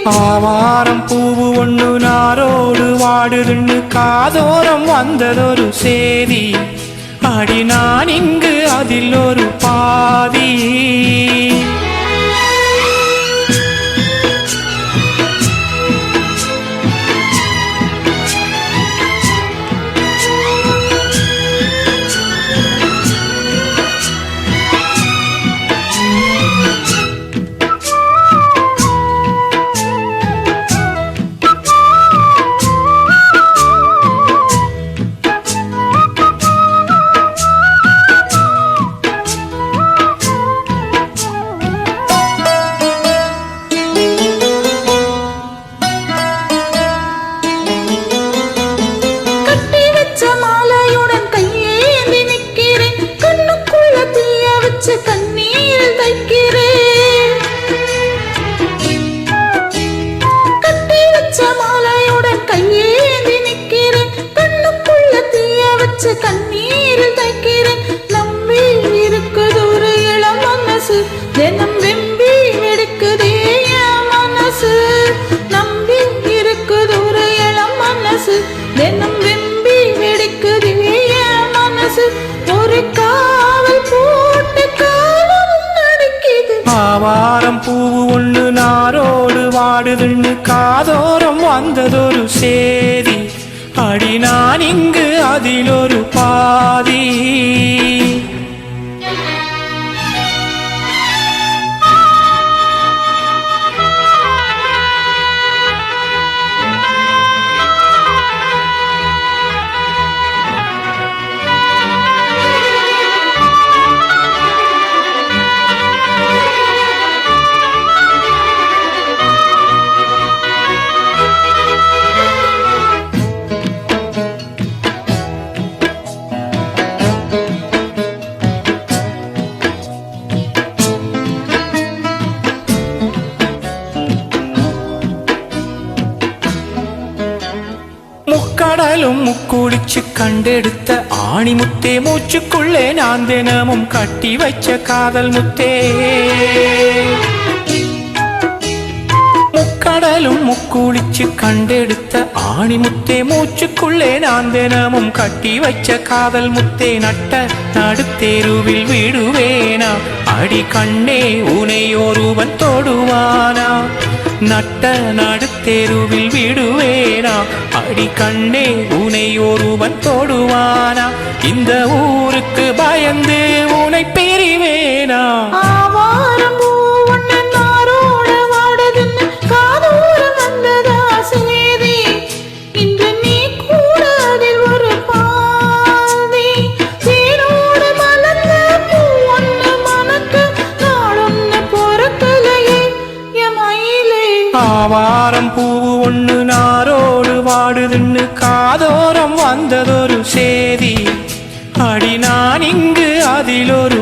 ஆவாரம் பூவு ஒண்ணு நாரோடு வாடுதுன்னு காதோரம் வந்ததொரு சேதி. அடி நான் இங்கு அதில் ஒரு பாதி. கண்ணீரில் தைக்கிறேன். நம்பி இருக்குது ஒரு இளம் மனசு, தினம் வெம்பி வெடிக்குதே என் மனசு. நம்பி இருக்குது ஒரு இளம் மனசு, தினம் வெம்பி வெடிக்குதே என் மனசு. ஒரு காவல் போட்டு காலம் நடிக்குது. ஆவாரம் பூவு ஒண்ணு நாரோடு வாடுதுன்னு காதோரம் வந்ததொரு சேதி. அடி நான் இங்கு அதில் ஒரு பாதி. முக்கடலும் முக்குடிச்சு கண்டெடுத்த ஆணிமுத்தே, மூச்சுக்குள்ளே நான் தினமும் கட்டி வச்ச காதல் முத்தே. முக்கடலும் முக்குடிச்சு கண்டெடுத்த ஆணிமுத்தே, மூச்சுக்குள்ளே நான் தினமும் கட்டி வச்ச காதல் முத்தே. நட்ட நடுத்தேருவில் விடுவேனா அடி கண்ணே உனை ஒருவன் தொடுவானா? நட்ட நடுத்தேருவில் விடுவேனா அடி கண்ணே உனை ஒருவன் தொடுவானா? இந்த ஊருக்கு பயந்து உனை பிரிவேனா? ஆவாரம் பூவண்ண நாரோட வாடுதுன்னு காதோரம் வந்ததா சேதி. இன்று நீ கூட அதில் ஒரு பாதி. தேனோடு மலர்ந்த பூ ஒண்ணு மனக்கு நாளொன்னு பொறுக்கலையே என் மயிலே. ஆவாரம் பூவு ஒண்ணு நாரோடு வாடுதுன்னு காதோரம் வந்ததொரு சேதி. அடி நான் இங்கு அதில் ஒரு